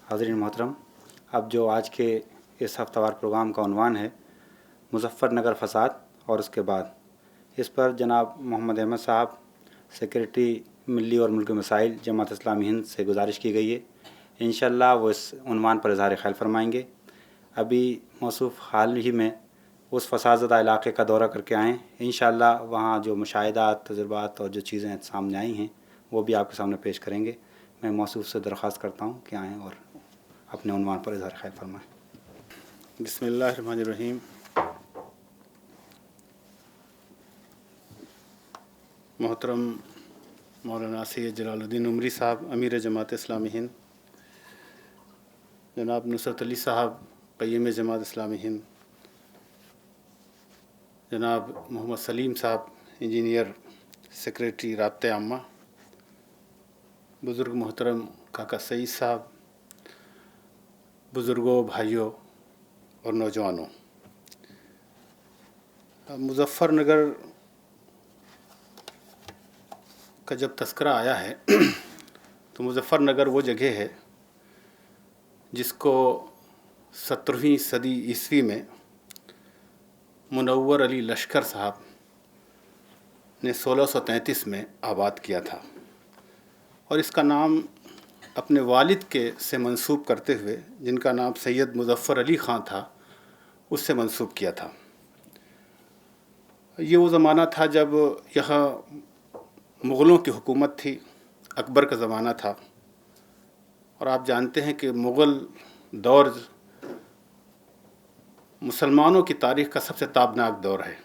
حاضرین محترم، اب جو آج کے اس ہفتہ وار پروگرام کا عنوان ہے مظفر نگر فساد اور اس کے بعد، اس پر جناب محمد احمد صاحب سیکریٹری ملی اور ملکی مسائل جماعت اسلامی ہند سے گزارش کی گئی ہے، انشاءاللہ وہ اس عنوان پر اظہار خیال فرمائیں گے۔ ابھی موصوف حال ہی میں اس فساد زدہ علاقے کا دورہ کر کے آئیں، انشاءاللہ وہاں جو مشاہدات، تجربات اور جو چیزیں سامنے آئی ہیں وہ بھی آپ کے سامنے پیش کریں گے۔ میں موصوف سے درخواست کرتا ہوں کہ آئیں اور اپنے عنوان پر اظہار خیال فرمائیں۔ بسم اللہ الرحمن الرحیم۔ محترم مولانا سید جلال الدین عمری صاحب امیر جماعت اسلامی ہند، جناب نصرت علی صاحب قیم جماعت اسلامی ہند، جناب محمد سلیم صاحب انجینئر سیکریٹری رابطہ عامہ، بزرگ محترم کاکا سعید صاحب، بزرگوں، بھائیوں اور نوجوانوں، مظفر نگر کا جب تذکرہ آیا ہے تو مظفر نگر وہ جگہ ہے جس کو 17ویں صدی عیسوی میں منور علی لشکر صاحب نے 1633 میں آباد کیا تھا، اور اس کا نام اپنے والد کے سے منسوب کرتے ہوئے، جن کا نام سید مظفر علی خان تھا، اس سے منسوب کیا تھا۔ یہ وہ زمانہ تھا جب یہاں مغلوں کی حکومت تھی، اکبر کا زمانہ تھا، اور آپ جانتے ہیں کہ مغل دور مسلمانوں کی تاریخ کا سب سے تابناک دور ہے۔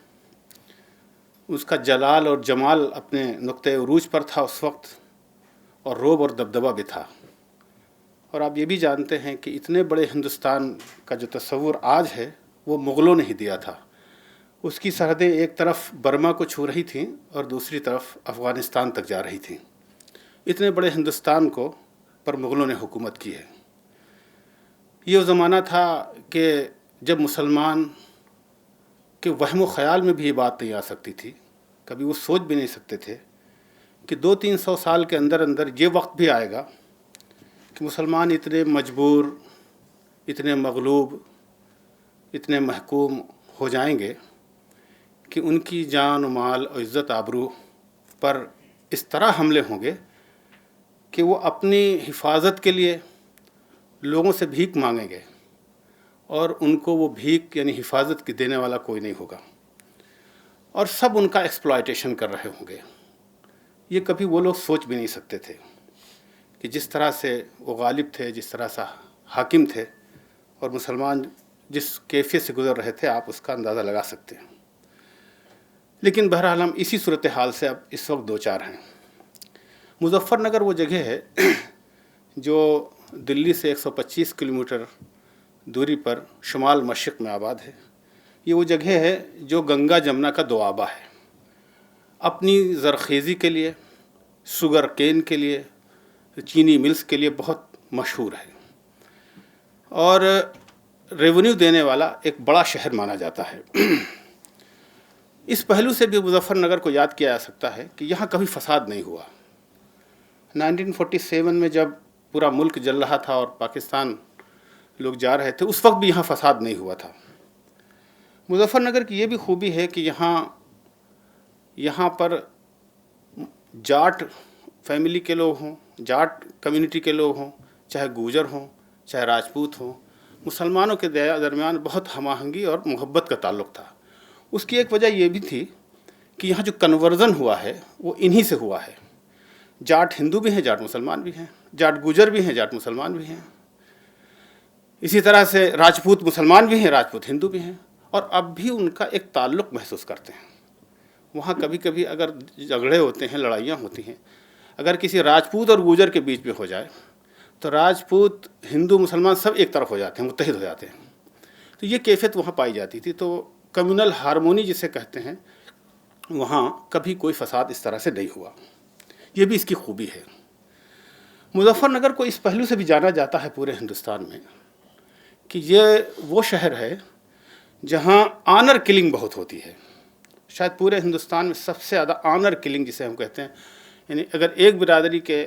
اس کا جلال اور جمال اپنے نقطۂ عروج پر تھا اس وقت، اور رعب اور دبدبہ بھی تھا۔ اور آپ یہ بھی جانتے ہیں کہ اتنے بڑے ہندوستان کا جو تصور آج ہے وہ مغلوں نے ہی دیا تھا۔ اس کی سرحدیں ایک طرف برما کو چھو رہی تھیں اور دوسری طرف افغانستان تک جا رہی تھیں۔ اتنے بڑے ہندوستان کو پر مغلوں نے حکومت کی ہے۔ یہ وہ زمانہ تھا کہ جب مسلمان کے وہم و خیال میں بھی یہ بات نہیں آ سکتی تھی، کبھی وہ سوچ بھی نہیں سکتے تھے کہ 200-300 سال کے اندر اندر یہ وقت بھی آئے گا کہ مسلمان اتنے مجبور، اتنے مغلوب، اتنے محکوم ہو جائیں گے کہ ان کی جان و مال اور عزت آبرو پر اس طرح حملے ہوں گے کہ وہ اپنی حفاظت کے لیے لوگوں سے بھیک مانگیں گے، اور ان کو وہ بھیک یعنی حفاظت کی دینے والا کوئی نہیں ہوگا، اور سب ان کا ایکسپلائٹیشن کر رہے ہوں گے۔ یہ کبھی وہ لوگ سوچ بھی نہیں سکتے تھے کہ جس طرح سے وہ غالب تھے، جس طرح سے حاکم تھے، اور مسلمان جس کیفیت سے گزر رہے تھے، آپ اس کا اندازہ لگا سکتے ہیں۔ لیکن بہرحال ہم اسی صورتحال سے اب اس وقت دوچار ہیں۔ مظفر نگر وہ جگہ ہے جو دلی سے 125 کلومیٹر دوری پر شمال مشرق میں آباد ہے۔ یہ وہ جگہ ہے جو گنگا جمنا کا دوآبہ ہے۔ اپنی زرخیزی کے لیے، شوگر کین کے لیے، چینی ملز کے لیے بہت مشہور ہے، اور ریونیو دینے والا ایک بڑا شہر مانا جاتا ہے۔ اس پہلو سے بھی مظفر نگر کو یاد کیا جا سکتا ہے کہ یہاں کبھی فساد نہیں ہوا۔ 1947 میں جب پورا ملک جل رہا تھا اور پاکستان لوگ جا رہے تھے، اس وقت بھی یہاں فساد نہیں ہوا تھا۔ مظفر نگر کی یہ بھی خوبی ہے کہ یہاں پر جاٹ فیملی کے لوگ ہوں، جاٹ کمیونٹی کے لوگ ہوں، چاہے گوجر ہوں، چاہے راجپوت ہوں، مسلمانوں کے درمیان بہت ہم آہنگی اور محبت کا تعلق تھا۔ اس کی ایک وجہ یہ بھی تھی کہ یہاں جو کنورژن ہوا ہے وہ انہی سے ہوا ہے۔ جاٹ ہندو بھی ہیں، جاٹ مسلمان بھی ہیں، جاٹ گوجر بھی ہیں، جاٹ مسلمان بھی ہیں، اسی طرح سے راجپوت مسلمان بھی ہیں، راجپوت ہندو بھی ہیں، اور اب بھی ان کا ایک تعلق محسوس کرتے ہیں۔ وہاں کبھی کبھی اگر جھگڑے ہوتے ہیں، لڑائیاں ہوتی ہیں، اگر کسی راجپوت اور گوجر کے بیچ میں ہو جائے تو راجپوت، ہندو، مسلمان سب ایک طرف ہو جاتے ہیں، متحد ہو جاتے ہیں۔ تو یہ کیفیت وہاں پائی جاتی تھی۔ تو کمیونل ہارمونی جسے کہتے ہیں، وہاں کبھی کوئی فساد اس طرح سے نہیں ہوا۔ یہ بھی اس کی خوبی ہے۔ مظفر نگر کو اس پہلو سے بھی جانا جاتا ہے پورے ہندوستان میں کہ یہ وہ شہر ہے جہاں آنر کلنگ بہت ہوتی ہے۔ شاید پورے ہندوستان میں سب سے زیادہ آنر کلنگ جسے ہم کہتے ہیں، یعنی اگر ایک برادری کے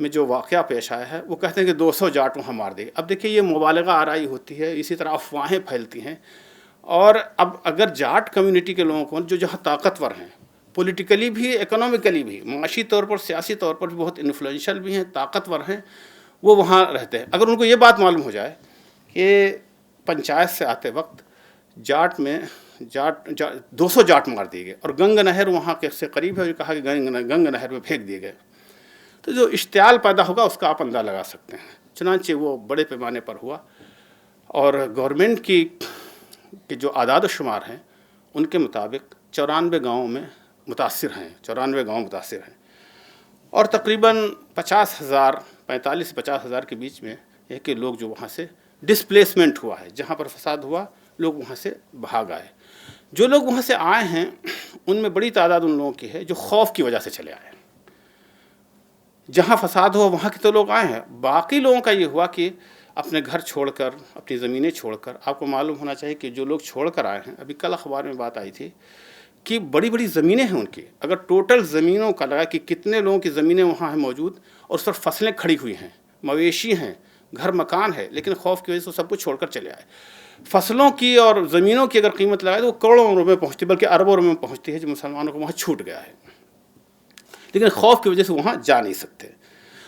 میں جو واقعہ پیش آیا ہے وہ کہتے ہیں کہ 200 جاٹ وہاں مار دیے. اب دیکھیے یہ مبالغہ آرائی ہوتی ہے, اسی طرح افواہیں پھیلتی ہیں. اور اب اگر جاٹ کمیونٹی کے لوگوں کو جو جہاں طاقتور ہیں, پولیٹیکلی بھی, اکنومیکلی بھی, معاشی طور پر, سیاسی طور پر بھی بہت انفلوئنشل بھی ہیں, طاقتور ہیں, وہ وہاں رہتے ہیں. اگر ان کو یہ بات معلوم ہو جائے کہ پنچایت سے آتے وقت جاٹ میں 200 جاٹ مار دیے گئے اور گنگ نہر وہاں کے سے قریب ہے, کہا کہ گنگ نہر میں پھینک دیے گئے, تو جو اشتعال پیدا ہوگا اس کا آپ اندازہ لگا سکتے ہیں. چنانچہ وہ بڑے پیمانے پر ہوا اور گورنمنٹ کی جو اعداد و شمار ہیں ان کے مطابق 94 گاؤں میں متاثر ہیں, 94 گاؤں متاثر ہیں, اور تقریباً 50,000, 45 سے 50,000 کے بیچ میں ہے کہ لوگ جو وہاں سے ڈسپلیسمنٹ ہوا ہے, جہاں پر فساد ہوا لوگ وہاں سے بھاگ آئے. جو لوگ وہاں سے آئے ہیں ان میں بڑی تعداد ان لوگوں کی ہے جو خوف کی وجہ سے چلے آئے. جہاں فساد ہوا وہاں کے تو لوگ آئے ہیں, باقی لوگوں کا یہ ہوا کہ اپنے گھر چھوڑ کر, اپنی زمینیں چھوڑ کر, آپ کو معلوم ہونا چاہیے کہ جو لوگ چھوڑ کر آئے ہیں, ابھی کل اخبار میں بات آئی تھی کہ بڑی بڑی زمینیں ہیں ان کی. اگر ٹوٹل زمینوں کا لگا کہ کتنے لوگوں کی زمینیں وہاں ہیں موجود, اور اس پر فصلیں کھڑی ہوئی ہیں, مویشی ہیں, گھر مکان ہے, لیکن خوف کی وجہ سے سب کچھ چھوڑ کر چلے آئے. فصلوں کی اور زمینوں کی اگر قیمت لگائے تو وہ کروڑوں روپے پہنچتی, بلکہ اربوں روپے میں پہنچتی ہے, جو مسلمانوں کو وہاں چھوٹ گیا ہے, لیکن خوف کی وجہ سے وہاں جا نہیں سکتے.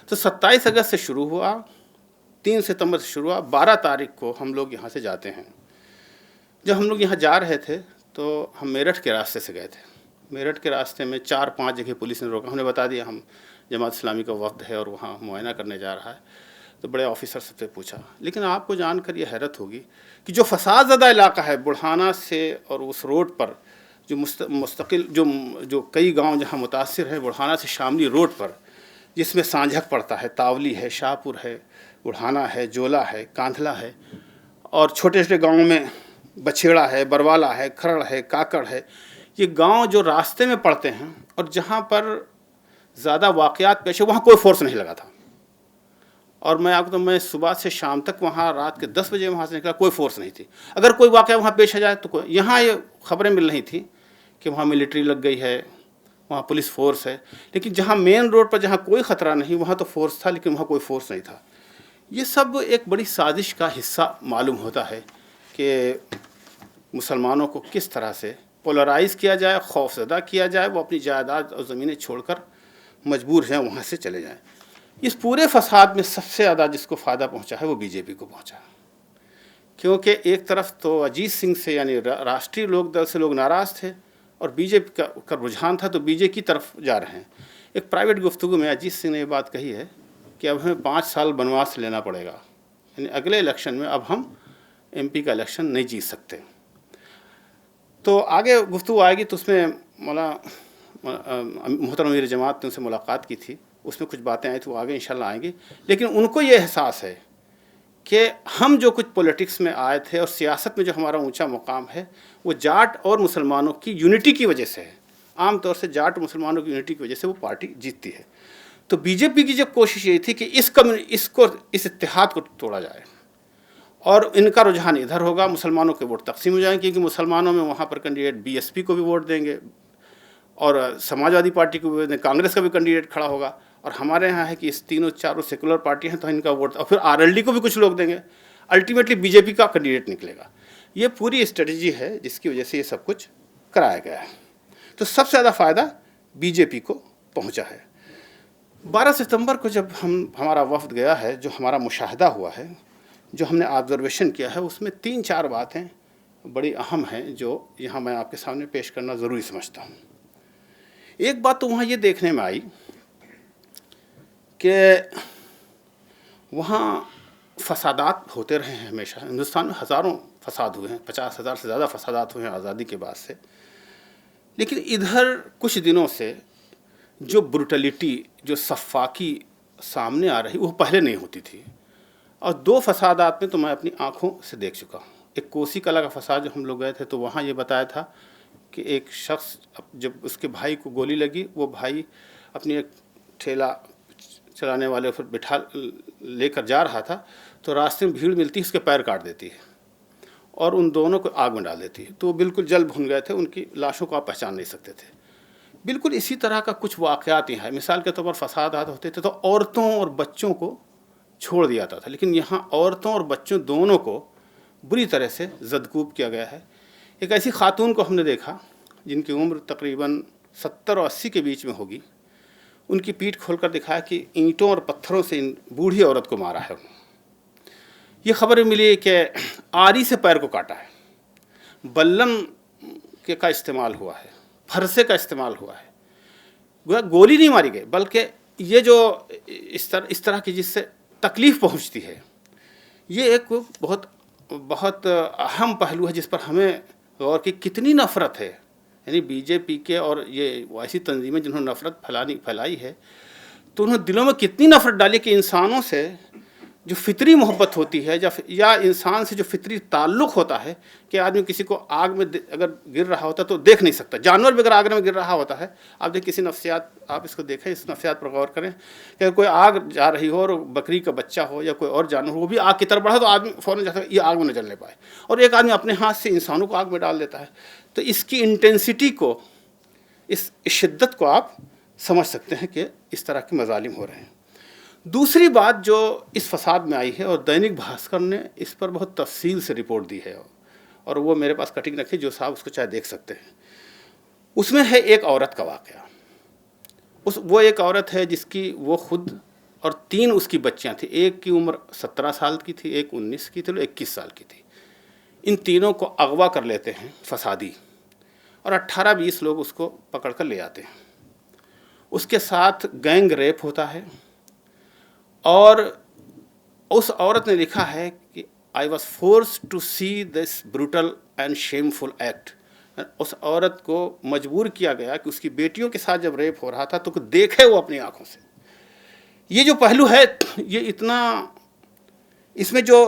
تو 27 اگست سے شروع ہوا, 3 ستمبر سے شروع ہوا, 12 تاریخ کو ہم لوگ یہاں سے جاتے ہیں. جب ہم لوگ یہاں جا رہے تھے تو ہم میرٹھ کے راستے سے گئے تھے. میرٹھ کے راستے میں 4-5 جگہ پولیس نے روکا. ہم نے بتا دیا ہم جماعت اسلامی کا وفد ہے اور وہاں معائنہ کرنے جا رہا ہے. تو بڑے آفیسر سے پوچھا, لیکن آپ کو جان کر یہ حیرت ہوگی کہ جو فساد زدہ علاقہ ہے بڑھانہ سے اور اس روڈ پر جو مستقل جو کئی گاؤں جہاں متاثر ہیں, بڑھانہ سے شاملی روڈ پر, جس میں سانجھک پڑتا ہے, تاولی ہے, شاہپور ہے, بڑھانہ ہے, جولا ہے, کاندھلا ہے, اور چھوٹے چھوٹے گاؤں میں بچھیڑا ہے, بروالا ہے, کھرڑ ہے, کاکڑ ہے, یہ گاؤں جو راستے میں پڑتے ہیں اور جہاں پر زیادہ واقعات پیش ہے وہاں کوئی فورس نہیں لگا تھا. اور میں صبح سے شام تک وہاں, رات کے 10 بجے وہاں سے نکلا, کوئی فورس نہیں تھی. اگر کوئی واقعہ وہاں پیش آ جائے تو یہاں یہ خبریں مل رہی تھیں کہ وہاں ملٹری لگ گئی ہے, وہاں پولیس فورس ہے, لیکن جہاں مین روڈ پر جہاں کوئی خطرہ نہیں وہاں تو فورس تھا, لیکن وہاں کوئی فورس نہیں تھا. یہ سب ایک بڑی سازش کا حصہ معلوم ہوتا ہے کہ مسلمانوں کو کس طرح سے پولرائز کیا جائے, خوف زدہ کیا جائے, وہ اپنی جائیداد اور زمینیں چھوڑ کر مجبور ہیں وہاں سے چلے جائیں. اس پورے فساد میں سب سے زیادہ جس کو فائدہ پہنچا ہے وہ بی جے پی کو پہنچا, کیونکہ ایک طرف تو اجیت سنگھ سے یعنی راشٹری لوک دل سے لوگ ناراض تھے اور بی جے پی کا رجحان تھا, تو بی جے کی طرف جا رہے ہیں. ایک پرائیویٹ گفتگو میں اجیت سنگھ نے یہ بات کہی ہے کہ اب ہمیں 5 سال بنواس لینا پڑے گا, یعنی اگلے الیکشن میں اب ہم ایم پی کا الیکشن نہیں جیت سکتے. تو آگے گفتگو آئے گی, تو اس میں محترم امیر جماعت نے ان سے ملاقات کی تھی, اس میں کچھ باتیں آئی تو وہ آگے انشاءاللہ آئیں گی. لیکن ان کو یہ احساس ہے کہ ہم جو کچھ پولیٹکس میں آئے تھے اور سیاست میں جو ہمارا اونچا مقام ہے وہ جاٹ اور مسلمانوں کی یونٹی کی وجہ سے ہے. عام طور سے جاٹ اور مسلمانوں کی یونٹی کی وجہ سے وہ پارٹی جیتتی ہے. تو بی جے پی کی جب کوشش یہ تھی کہ اس اتحاد کو توڑا جائے, اور ان کا رجحان ادھر ہوگا, مسلمانوں کے ووٹ تقسیم ہو جائیں گے, کیونکہ مسلمانوں میں وہاں پر کینڈیڈیٹ بی ایس پی کو بھی ووٹ دیں گے اور سماجوادی پارٹی کو بھی ووٹ دیں, کانگریس کا بھی کینڈیڈیٹ کھڑا ہوگا, اور ہمارے یہاں ہے کہ اس تینوں چاروں سیکولر پارٹی ہیں تو ان کا ووٹ, اور پھر آر ایل ڈی کو بھی کچھ لوگ دیں گے, الٹیمیٹلی بی جے پی کا کینڈیڈیٹ نکلے گا. یہ پوری اسٹریٹجی ہے جس کی وجہ سے یہ سب کچھ کرایا گیا ہے. تو سب سے زیادہ فائدہ بی جے پی کو پہنچا ہے. 12 ستمبر کو جب ہمارا وفد گیا ہے, جو ہمارا مشاہدہ ہوا ہے, جو ہم نے آبزرویشن کیا ہے, اس میں 3-4 باتیں بڑی اہم ہیں جو یہاں میں آپ کے سامنے پیش کرنا ضروری سمجھتا ہوں. ایک بات تو وہاں یہ دیکھنے میں آئی کہ وہاں فسادات ہوتے رہے ہیں ہمیشہ. ہندوستان میں ہزاروں فساد ہوئے ہیں, 50,000 سے زیادہ فسادات ہوئے ہیں آزادی کے بعد سے, لیکن ادھر کچھ دنوں سے جو بروٹیلٹی, جو سفاکی سامنے آ رہی وہ پہلے نہیں ہوتی تھی. اور 2 فسادات میں تو میں اپنی آنکھوں سے دیکھ چکا ہوں. ایک کوسی کلا کا فساد, جو ہم لوگ گئے تھے تو وہاں یہ بتایا تھا کہ ایک شخص جب اس کے بھائی کو گولی لگی, وہ بھائی اپنی ایک ٹھیلا چلانے والے پر بٹھا لے کر جا رہا تھا, تو راستے میں بھیڑ ملتی, اس کے پیر کاٹ دیتی ہے اور ان دونوں کو آگ میں ڈال دیتی ہے. تو وہ بالکل جل بھن گئے تھے, ان کی لاشوں کو آپ پہچان نہیں سکتے تھے. بالکل اسی طرح کا کچھ واقعات ہیں. مثال کے طور پر فسادات ہوتے تھے تو عورتوں اور بچوں کو چھوڑ دیا جاتا تھا، لیکن یہاں عورتوں اور بچوں دونوں کو بری طرح سے زدکوب کیا گیا ہے. ایک ایسی خاتون کو ہم نے دیکھا جن کی عمر تقریباً 70 اور 80 کے بیچ میں ہوگی. ان کی پیٹھ کھول کر دکھایا کہ اینٹوں اور پتھروں سے ان بوڑھی عورت کو مارا ہے. یہ خبر ملی کہ آری سے پیر کو کاٹا ہے، بلم کا استعمال ہوا ہے، پھرسے کا استعمال ہوا ہے. گولی نہیں ماری گئی، بلکہ یہ جو اس طرح کی جس سے تکلیف پہنچتی ہے، یہ ایک بہت اہم پہلو ہے جس پر ہمیں غور کی کتنی نفرت ہے. یعنی بی جے پی کے اور یہ ایسی تنظیمیں جنہوں نے نفرت پھیلائی ہے، تو انہوں نے دلوں میں کتنی نفرت ڈالی کہ انسانوں سے جو فطری محبت ہوتی ہے یا انسان سے جو فطری تعلق ہوتا ہے کہ آدمی کسی کو آگ میں اگر گر رہا ہوتا ہے تو دیکھ نہیں سکتا، جانور بھی اگر آگ میں گر رہا ہوتا ہے، آپ دیکھ کسی نفسیات، آپ اس کو دیکھیں، اس نفسیات پر غور کریں کہ اگر کوئی آگ جا رہی ہو اور بکری کا بچہ ہو یا کوئی اور جانور ہو، وہ بھی آگ کی طرف بڑھا تو آدمی فوراً جاتا ہے یہ آگ میں نہ جلنے پائے، اور ایک آدمی اپنے ہاتھ سے انسانوں کو آگ میں ڈال دیتا ہے. تو اس کی انٹینسٹی کو، اس شدت کو آپ سمجھ سکتے ہیں کہ اس طرح کے مظالم ہو رہے ہیں. دوسری بات جو اس فساد میں آئی ہے، اور دینک بھاسکر نے اس پر بہت تفصیل سے رپورٹ دی ہے، اور وہ میرے پاس کٹنگ رکھی، جو صاحب اس کو چاہے دیکھ سکتے ہیں. اس میں ہے ایک عورت کا واقعہ. وہ ایک عورت ہے جس کی وہ خود اور 3 اس کی بچیاں تھیں. ایک کی عمر 17 سال کی تھی، ایک 19 کی تھی اور 21 سال کی تھی. ان تینوں کو اغوا کر لیتے ہیں فسادی، اور 18-20 لوگ اس کو پکڑ کر لے آتے ہیں. اس کے ساتھ گینگ ریپ ہوتا ہے، اور اس عورت نے لکھا ہے کہ I was forced to see this brutal and shameful act. اس عورت کو مجبور کیا گیا کہ اس کی بیٹیوں کے ساتھ جب ریپ ہو رہا تھا تو دیکھے وہ اپنی آنکھوں سے. یہ جو پہلو ہے، یہ اتنا، اس میں جو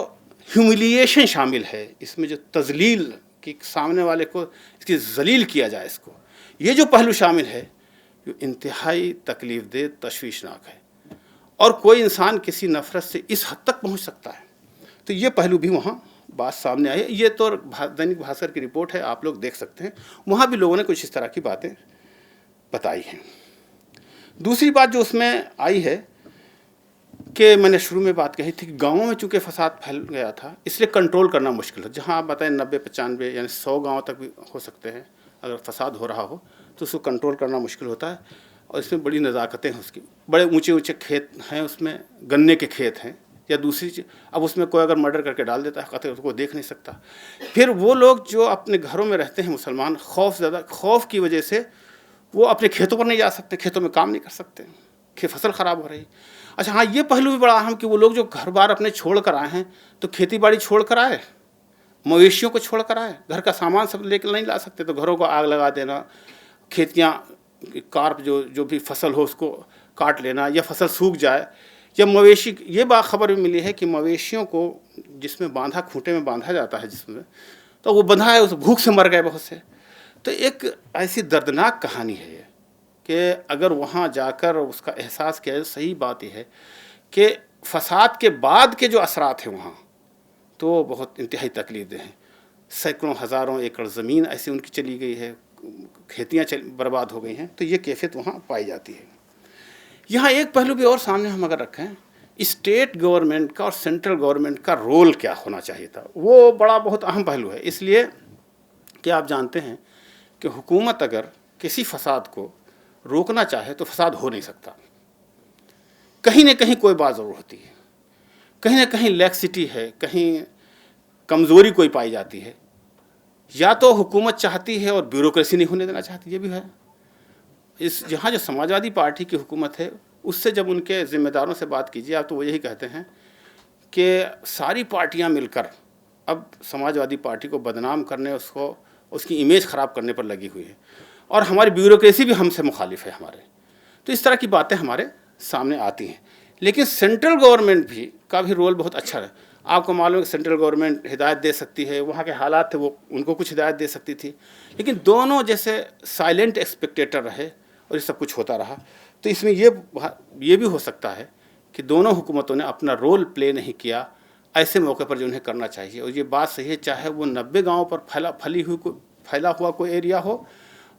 ہیوملیشن شامل ہے، اس میں جو تذلیل کہ سامنے والے کو اس کی ذلیل کیا جائے، اس کو، یہ جو پہلو شامل ہے، جو انتہائی تکلیف دہ، تشویشناک ہے. اور کوئی انسان کسی نفرت سے اس حد تک پہنچ سکتا ہے. تو یہ پہلو بھی وہاں بات سامنے آئی ہے. یہ تو دینک بھاسکر کی رپورٹ ہے، آپ لوگ دیکھ سکتے ہیں. وہاں بھی لوگوں نے کچھ اس طرح کی باتیں بتائی ہیں. دوسری بات جو اس میں آئی ہے کہ میں نے شروع میں بات کہی تھی کہ گاؤں میں چونکہ فساد پھیل گیا تھا، اس لیے کنٹرول کرنا مشکل ہے. جہاں آپ بتائیں 90-95 یعنی 100 گاؤں تک بھی ہو سکتے ہیں، اگر فساد ہو رہا ہو تو اس کو کنٹرول کرنا مشکل ہوتا ہے. اور اس میں بڑی نزاکتیں ہیں. اس کی بڑے اونچے کھیت ہیں، اس میں گنے کے کھیت ہیں یا دوسری چیز. اب اس میں کوئی اگر مرڈر کر کے ڈال دیتا ہے قطع، اس کو دیکھ نہیں سکتا. پھر وہ لوگ جو اپنے گھروں میں رہتے ہیں مسلمان، خوف کی وجہ سے وہ اپنے کھیتوں پر نہیں جا سکتے، کھیتوں میں کام نہیں کر سکتے کہ فصل خراب ہو رہی. اچھا ہاں، یہ پہلو بھی بڑا اہم کہ وہ لوگ جو گھر بار اپنے چھوڑ کر آئے ہیں تو کھیتی باڑی چھوڑ کر آئے، مویشیوں کو چھوڑ کر آئے، گھر کا سامان سب لے کے نہیں لا سکتے، تو گھروں کو آگ لگا دینا، کھیتیاں کارپ جو بھی فصل ہو اس کو کاٹ لینا، یا فصل سوکھ جائے، یا مویشی. یہ بات خبر بھی ملی ہے کہ مویشیوں کو جس میں باندھا، کھوٹے میں باندھا جاتا ہے جس میں، تو وہ بندھا ہے، اس بھوک سے مر گئے بہت سے. تو ایک ایسی دردناک کہانی ہے یہ کہ اگر وہاں جا کر اس کا احساس کیا جائے. صحیح بات یہ ہے کہ فساد کے بعد کے جو اثرات ہیں وہاں تو بہت انتہائی تکلیف دہ ہیں. سینکڑوں ہزاروں ایکڑ زمین ایسی ان کی چلی گئی ہے، کھیتیاں برباد ہو گئی ہیں. تو یہ کیفیت وہاں پائی جاتی ہے. یہاں ایک پہلو بھی اور سامنے ہم اگر رکھیں، اسٹیٹ گورنمنٹ کا اور سینٹرل گورنمنٹ کا رول کیا ہونا چاہیے تھا، وہ بڑا بہت اہم پہلو ہے. اس لیے کہ آپ جانتے ہیں کہ حکومت اگر کسی فساد کو روکنا چاہے تو فساد ہو نہیں سکتا. کہیں نہ کہیں کوئی بات ضرور ہوتی ہے، کہیں نہ کہیں لیکسٹی ہے، کہیں کمزوری کوئی پائی جاتی ہے. یا تو حکومت چاہتی ہے اور بیوروکریسی نہیں ہونے دینا چاہتی، یہ بھی ہے. جہاں جو سماجوادی پارٹی کی حکومت ہے، اس سے جب ان کے ذمہ داروں سے بات کیجیے آپ تو وہ یہی کہتے ہیں کہ ساری پارٹیاں مل کر اب سماجوادی پارٹی کو بدنام کرنے، اس کی امیج خراب کرنے پر لگی ہوئی ہے، اور ہماری بیوروکریسی بھی ہم سے مخالف ہے ہمارے. تو اس طرح کی باتیں ہمارے سامنے آتی ہیں. لیکن سینٹرل گورنمنٹ کا بھی رول بہت اچھا ہے. آپ کو معلوم ہے کہ سینٹرل گورنمنٹ ہدایت دے سکتی ہے، وہاں کے حالات تھے وہ ان کو کچھ ہدایت دے سکتی تھی، لیکن دونوں جیسے سائلنٹ ایکسپیکٹیٹر رہے اور یہ سب کچھ ہوتا رہا. تو اس میں یہ بھی ہو سکتا ہے کہ دونوں حکومتوں نے اپنا رول پلے نہیں کیا ایسے موقع پر جو انہیں کرنا چاہیے. اور یہ بات صحیح ہے، چاہے وہ 90 گاؤں پر پھیلا ہوا کوئی ایریا ہو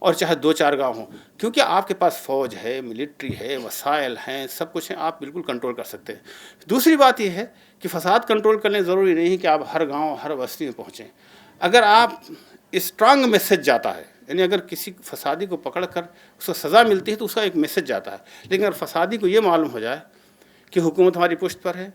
اور چاہے 2-4 گاؤں ہوں، کیونکہ آپ کے پاس فوج ہے، ملٹری ہے، وسائل ہیں، سب کچھ ہیں، آپ بالکل کنٹرول کر سکتے ہیں۔ دوسری بات یہ ہے کہ فساد کنٹرول کرنے ضروری نہیں ہے کہ آپ ہر گاؤں ہر بستی میں پہنچیں۔ اگر آپ اسٹرانگ میسج جاتا ہے، یعنی اگر کسی فسادی کو پکڑ کر اس کو سزا ملتی ہے تو اس کا ایک میسج جاتا ہے، لیکن اگر فسادی کو یہ معلوم ہو جائے کہ حکومت ہماری پشت پر ہے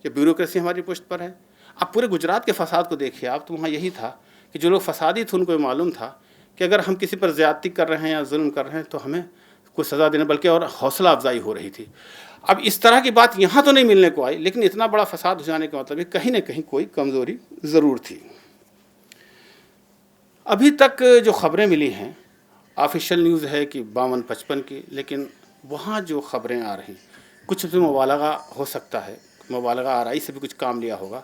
یا بیوروکریسی ہماری پشت پر ہے۔ اب پورے گجرات کے فساد کو دیکھیے آپ، تو وہاں یہی تھا کہ جو لوگ فسادی تھے ان کو یہ معلوم تھا کہ اگر ہم کسی پر زیادتی کر رہے ہیں یا ظلم کر رہے ہیں تو ہمیں کوئی سزا دینا، بلکہ اور حوصلہ افزائی ہو رہی تھی۔ اب اس طرح کی بات یہاں تو نہیں ملنے کو آئی، لیکن اتنا بڑا فساد ہو جانے کا مطلب ہے کہیں نہ کہیں کوئی کمزوری ضرور تھی۔ ابھی تک جو خبریں ملی ہیں، آفیشیل نیوز ہے کہ 52-55 کی، لیکن وہاں جو خبریں آ رہی کچھ بھی مبالغہ ہو سکتا ہے، مبالغہ آرائی سے بھی کچھ کام لیا ہوگا،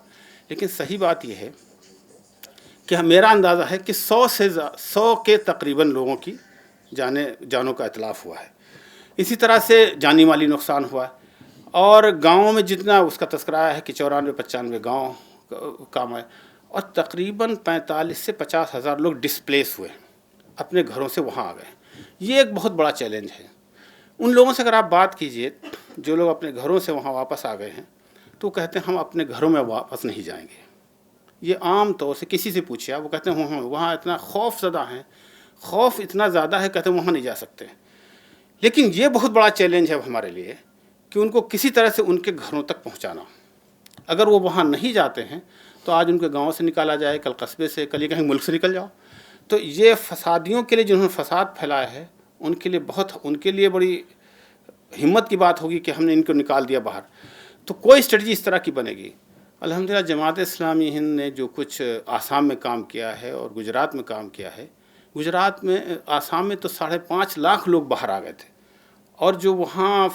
لیکن صحیح بات یہ ہے کہ میرا اندازہ ہے کہ 100 کے تقریباً لوگوں کی جانوں کا اتلاف ہوا ہے۔ اسی طرح سے جانی مالی نقصان ہوا ہے، اور گاؤں میں جتنا اس کا تذکرہ آیا ہے کہ 94-95 گاؤں کام ہے، اور تقریباً 45 سے 50 ہزار لوگ ڈسپلیس ہوئے، اپنے گھروں سے وہاں آ گئے۔ یہ ایک بہت بڑا چیلنج ہے۔ ان لوگوں سے اگر آپ بات کیجئے جو لوگ اپنے گھروں سے وہاں واپس آ گئے ہیں، تو کہتے ہیں ہم اپنے گھروں میں واپس نہیں جائیں گے۔ یہ عام طور سے کسی سے پوچھے وہ کہتے ہیں وہاں اتنا خوف زدہ ہیں، خوف اتنا زیادہ ہے، کہتے ہیں وہاں نہیں جا سکتے۔ لیکن یہ بہت بڑا چیلنج ہے ہمارے لیے کہ ان کو کسی طرح سے ان کے گھروں تک پہنچانا۔ اگر وہ وہاں نہیں جاتے ہیں تو آج ان کے گاؤں سے نکالا جائے، کل قصبے سے، کل یہ کہیں ملک سے نکل جاؤ۔ تو یہ فسادیوں کے لیے جنہوں نے فساد پھیلایا ہے ان کے لیے بڑی ہمت کی بات ہوگی کہ ہم نے ان کو نکال دیا باہر۔ تو کوئی اسٹریٹجی اس طرح کی بنے گی۔ الحمدللہ جماعت اسلامی ہند نے جو کچھ آسام میں کام کیا ہے اور گجرات میں کام کیا ہے، گجرات میں آسام میں تو 5.5 لاکھ لوگ باہر آ گئے تھے، اور جو وہاں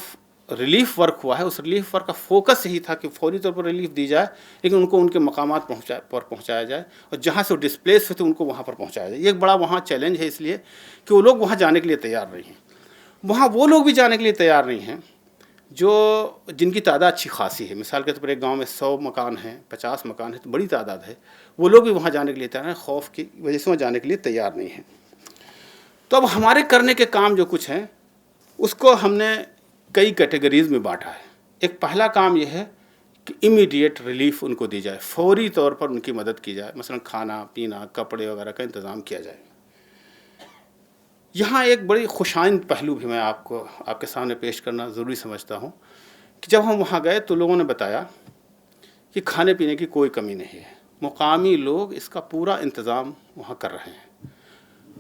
ریلیف ورک ہوا ہے اس ریلیف ورک کا فوکس یہی تھا کہ فوری طور پر ریلیف دی جائے، لیکن ان کو ان کے مقامات پر پہنچایا جائے، اور جہاں سے وہ ڈسپلیس ہوئے تھے ان کو وہاں پر پہنچایا جائے۔ یہ ایک بڑا وہاں چیلنج ہے، اس لیے کہ وہ لوگ وہاں جانے کے لیے تیار نہیں ہیں۔ وہاں وہ لوگ بھی جانے کے لیے تیار نہیں ہیں جن کی تعداد اچھی خاصی ہے۔ مثال کے طور پر ایک گاؤں میں 100 مکان ہیں، 50 مکان ہیں، تو بڑی تعداد ہے۔ وہ لوگ بھی وہاں جانے کے لیے تیار ہیں، خوف کی وجہ سے وہاں جانے کے لیے تیار نہیں ہیں۔ تو اب ہمارے کرنے کے کام جو کچھ ہیں اس کو ہم نے کئی کیٹیگریز میں بانٹا ہے۔ ایک پہلا کام یہ ہے کہ امیڈیٹ ریلیف ان کو دی جائے، فوری طور پر ان کی مدد کی جائے، مثلا کھانا پینا کپڑے وغیرہ کا انتظام کیا جائے۔ یہاں ایک بڑی خوشائند پہلو بھی میں آپ کے سامنے پیش کرنا ضروری سمجھتا ہوں کہ جب ہم وہاں گئے تو لوگوں نے بتایا کہ کھانے پینے کی کوئی کمی نہیں ہے، مقامی لوگ اس کا پورا انتظام وہاں کر رہے ہیں۔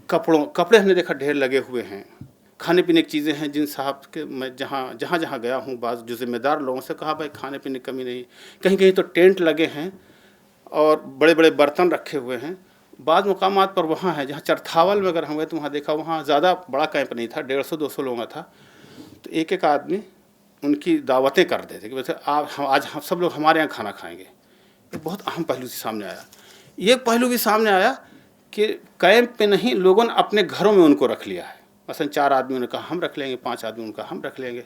کپڑے ہم نے دیکھا ڈھیر لگے ہوئے ہیں، کھانے پینے کی چیزیں ہیں جن صاحب کے میں جہاں گیا ہوں بعض جو ذمہ دار لوگوں سے کہا بھائی کھانے پینے کی کمی نہیں، کہیں تو ٹینٹ لگے ہیں اور بڑے بڑے برتن رکھے ہوئے ہیں۔ بعض مقامات پر وہاں ہے جہاں چرتھاول میں اگر ہم گئے تو وہاں دیکھا وہاں زیادہ بڑا کیمپ نہیں تھا، 150-200 لوگوں کا تھا، تو ایک آدمی ان کی دعوتیں کر دیتے کہ ویسے آج ہم سب لوگ ہمارے یہاں کھانا کھائیں گے۔ یہ بہت اہم پہلو سے سامنے آیا۔ یہ پہلو بھی سامنے آیا کہ کیمپ پہ نہیں، لوگوں نے اپنے گھروں میں ان کو رکھ لیا ہے۔ مثلا 4 آدمیوں نے کہا ہم رکھ لیں گے، 5 آدمیوں نے کہا ہم رکھ لیں گے۔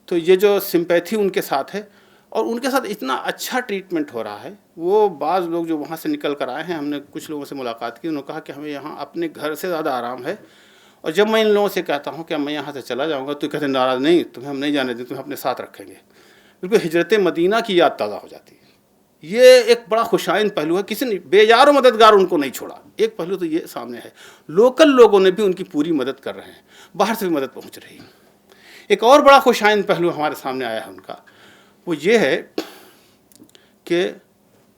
تو یہ جو سمپیتھی ان کے ساتھ ہے، اور ان کے ساتھ اتنا اچھا ٹریٹمنٹ ہو رہا ہے۔ وہ بعض لوگ جو وہاں سے نکل کر آئے ہیں، ہم نے کچھ لوگوں سے ملاقات کی، انہوں نے کہا کہ ہمیں یہاں اپنے گھر سے زیادہ آرام ہے، اور جب میں ان لوگوں سے کہتا ہوں کہ میں یہاں سے چلا جاؤں گا تو کہتے ہیں ناراض نہیں، تمہیں ہم نہیں جانے دیں، تمہیں اپنے ساتھ رکھیں گے۔ بالکل ہجرت مدینہ کی یاد تازہ ہو جاتی ہے۔ یہ ایک بڑا خوشائند پہلو ہے، کسی نے بے یار و مددگار ان کو نہیں چھوڑا۔ ایک پہلو تو یہ سامنے ہے، لوکل لوگوں نے بھی ان کی پوری مدد کر رہے ہیں، باہر سے بھی مدد پہنچ رہی ہے۔ ایک اور بڑا خوشائند پہلو ہمارے سامنے آیا ہے ان کا، وہ یہ ہے کہ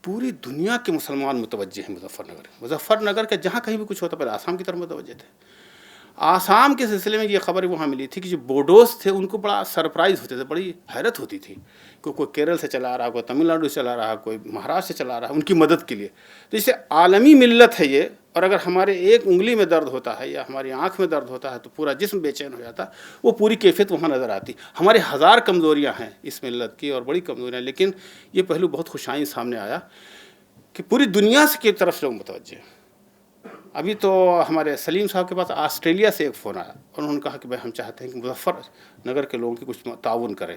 پوری دنیا کے مسلمان متوجہ ہیں مظفر نگر کے، جہاں کہیں بھی کچھ ہوتا پہلے آسام کی طرف متوجہ تھے۔ آسام کے سلسلے میں یہ خبر وہاں ملی تھی کہ جو بوڈوز تھے ان کو بڑا سرپرائز ہوتے تھے، بڑی حیرت ہوتی تھی کہ کوئی کیرل سے چلا رہا، کوئی تمل ناڈو سے چلا رہا، کوئی مہاراشٹر سے چلا رہا ان کی مدد کے لیے۔ تو اسے عالمی ملت ہے یہ، اور اگر ہمارے ایک انگلی میں درد ہوتا ہے یا ہماری آنکھ میں درد ہوتا ہے تو پورا جسم بے چین ہو جاتا، وہ پوری کیفیت وہاں نظر آتی۔ ہمارے 1000 کمزوریاں ہیں اس ملت کی اور بڑی کمزوریاں، لیکن یہ پہلو بہت خوشائند سامنے آیا کہ پوری دنیا سے کی طرف سے لوگ متوجہ ہیں۔ ابھی تو ہمارے سلیم صاحب کے پاس آسٹریلیا سے ایک فون آیا، اور انہوں نے کہا کہ بھائی ہم چاہتے ہیں کہ مظفر نگر کے لوگوں کی کچھ تعاون کریں۔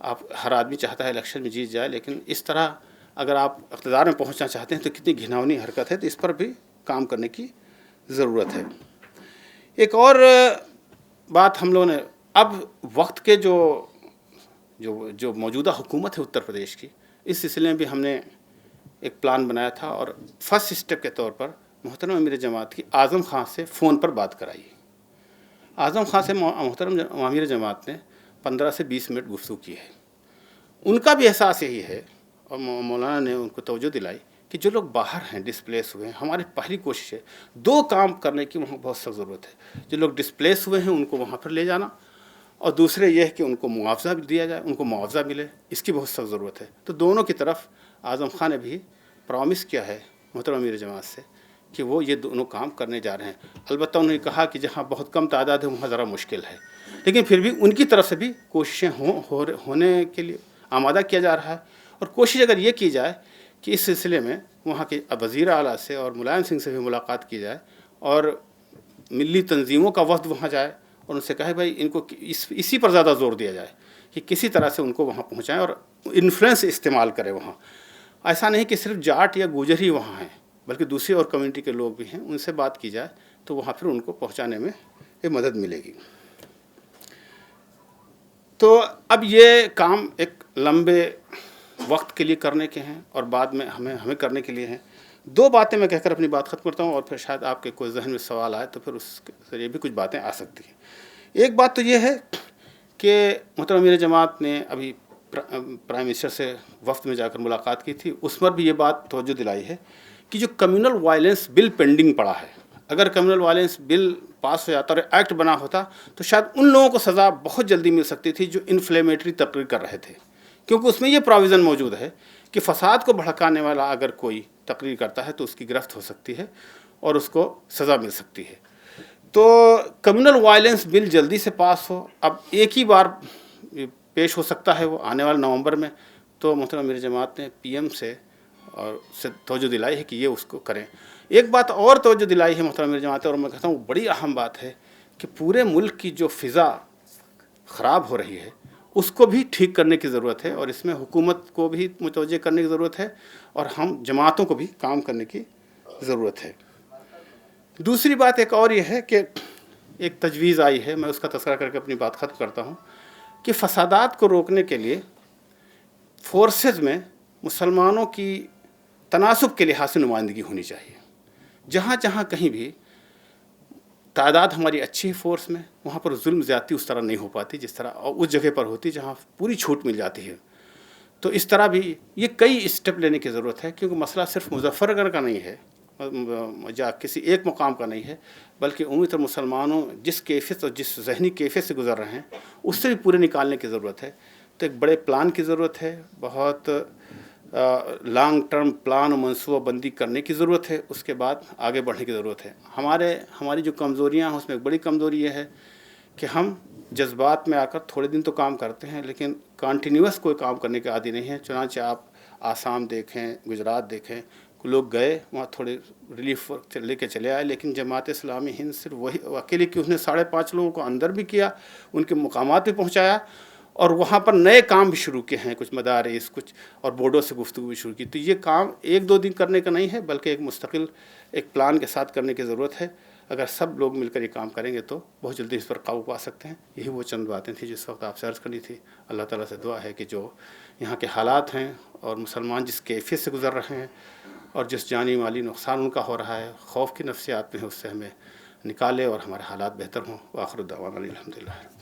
آپ ہر آدمی چاہتا ہے الیکشن میں جیت جائے، لیکن اس طرح اگر آپ اقتدار میں پہنچنا چاہتے ہیں تو کتنی گھناؤنی حرکت ہے، تو اس پر بھی کام کرنے کی ضرورت ہے۔ ایک اور بات ہم لوگوں نے اب وقت کے جو موجودہ حکومت ہے اتر پردیش کی، اس سلسلے میں بھی ہم نے ایک پلان بنایا تھا، اور فرسٹ اسٹیپ کے طور پر محترم امیر جماعت کی اعظم خان سے فون پر بات کرائی۔ اعظم خان سے محترم امیر جماعت نے 15 سے 20 منٹ گفتگو کی ہے۔ ان کا بھی احساس یہی ہے، اور مولانا نے ان کو توجہ دلائی کہ جو لوگ باہر ہیں، ڈسپلیس ہوئے ہیں، ہماری پہلی کوشش ہے 2 کام کرنے کی وہاں بہت سخت ضرورت ہے۔ جو لوگ ڈسپلیس ہوئے ہیں ان کو وہاں پر لے جانا، اور دوسرے یہ ہے کہ ان کو معاوضہ بھی دیا جائے، ان کو معاوضہ ملے، اس کی بہت سخت ضرورت ہے۔ تو دونوں کی طرف اعظم خان نے بھی پرومس کیا ہے محترم امیر جماعت سے کہ وہ یہ دونوں کام کرنے جا رہے ہیں۔ البتہ انہوں نے کہا کہ جہاں بہت کم تعداد ہے وہاں ذرا مشکل ہے، لیکن پھر بھی ان کی طرف سے بھی کوششیں ہونے کے لیے آمادہ کیا جا رہا ہے، اور کوشش اگر یہ کی جائے کہ اس سلسلے میں وہاں کے وزیر اعلیٰ سے اور ملائم سنگھ سے بھی ملاقات کی جائے، اور ملی تنظیموں کا وفد وہاں جائے اور ان سے کہے بھائی ان کو اسی پر زیادہ زور دیا جائے کہ کسی طرح سے ان کو وہاں پہنچائیں اور انفلوئنس استعمال کرے وہاں۔ ایسا نہیں کہ صرف جاٹ یا گوجر ہی وہاں ہیں، بلکہ دوسری اور کمیونٹی کے لوگ بھی ہیں، ان سے بات کی جائے تو وہاں پھر ان کو پہنچانے میں یہ مدد ملے گی۔ تو اب یہ کام ایک لمبے وقت کے لیے کرنے کے ہیں، اور بعد میں ہمیں کرنے کے لیے ہیں۔ 2 باتیں میں کہہ کر اپنی بات ختم کرتا ہوں، اور پھر شاید آپ کے کوئی ذہن میں سوال آئے تو پھر اس کے ذریعے بھی کچھ باتیں آ سکتی ہیں۔ ایک بات تو یہ ہے کہ محترم امیر جماعت نے ابھی پرائم منسٹر سے وفد میں جا کر ملاقات کی تھی، اس پر بھی یہ بات توجہ دلائی ہے کہ جو کمیونل وائلنس بل پینڈنگ پڑا ہے، اگر کمیونل وائلنس بل پاس ہو جاتا اور ایکٹ بنا ہوتا تو شاید ان لوگوں کو سزا بہت جلدی مل سکتی تھی جو انفلیمیٹری تقریر کر رہے تھے، کیونکہ اس میں یہ پراویژن موجود ہے کہ فساد کو بھڑکانے والا اگر کوئی تقریر کرتا ہے تو اس کی گرفت ہو سکتی ہے اور اس کو سزا مل سکتی ہے۔ تو کمیونل وائلنس بل جلدی سے پاس ہو، اب ایک ہی بار پیش ہو سکتا ہے وہ آنے والے نومبر میں، تو محترم امیر جماعت نے پی ایم سے توجہ دلائی ہے کہ یہ اس کو کریں۔ ایک بات اور توجہ دلائی ہے محترم امیر جماعت، اور میں کہتا ہوں بڑی اہم بات ہے کہ پورے ملک کی جو فضا خراب ہو رہی ہے اس کو بھی ٹھیک کرنے کی ضرورت ہے، اور اس میں حکومت کو بھی متوجہ کرنے کی ضرورت ہے، اور ہم جماعتوں کو بھی کام کرنے کی ضرورت ہے۔ دوسری بات ایک اور یہ ہے کہ ایک تجویز آئی ہے، میں اس کا تذکرہ کر کے اپنی بات ختم کرتا ہوں، کہ فسادات کو روکنے کے لیے فورسز میں مسلمانوں کی تناسب کے لحاظ سے نمائندگی ہونی چاہیے۔ جہاں جہاں کہیں بھی تعداد ہماری اچھی ہے فورس میں، وہاں پر ظلم زیادتی اس طرح نہیں ہو پاتی جس طرح اس جگہ پر ہوتی جہاں پوری چھوٹ مل جاتی ہے۔ تو اس طرح بھی یہ کئی اسٹیپ لینے کی ضرورت ہے، کیونکہ مسئلہ صرف مظفر نگر کا نہیں ہے یا کسی ایک مقام کا نہیں ہے، بلکہ عمومی طور مسلمانوں جس کیفیت اور جس ذہنی کیفیت سے گزر رہے ہیں اس سے بھی پورے نکالنے کی ضرورت ہے۔ تو ایک بڑے پلان کی ضرورت ہے، بہت لانگ ٹرم پلان و منصوبہ بندی کرنے کی ضرورت ہے، اس کے بعد آگے بڑھنے کی ضرورت ہے۔ ہماری جو کمزوریاں ہیں اس میں ایک بڑی کمزوری یہ ہے کہ ہم جذبات میں آ کر تھوڑے دن تو کام کرتے ہیں، لیکن کنٹینیوس کوئی کام کرنے کے عادی نہیں ہے۔ چنانچہ آپ آسام دیکھیں، گجرات دیکھیں، لوگ گئے وہاں تھوڑے ریلیف لے کے چلے آئے، لیکن جماعت اسلامی ہند صرف وہی اکیلے کی اس نے 5.5 لوگوں کو اندر بھی کیا، ان کے مقامات بھی پہنچایا، اور وہاں پر نئے کام بھی شروع کیے ہیں، کچھ مدارس کچھ اور بورڈوں سے گفتگو بھی شروع کی۔ تو یہ کام 1-2 دن کرنے کا نہیں ہے، بلکہ ایک مستقل ایک پلان کے ساتھ کرنے کی ضرورت ہے۔ اگر سب لوگ مل کر یہ کام کریں گے تو بہت جلدی اس پر قابو پا سکتے ہیں۔ یہی وہ چند باتیں تھیں جس وقت آپ سے عرض کرنی تھی۔ اللہ تعالیٰ سے دعا ہے کہ جو یہاں کے حالات ہیں اور مسلمان جس کیفیت سے گزر رہے ہیں اور جس جانی مالی نقصان ان کا ہو رہا ہے، خوف کی نفسیات میں ہے، اس سے ہمیں نکالے اور ہمارے حالات بہتر ہوں۔ وآخر دعوانا الحمدللہ۔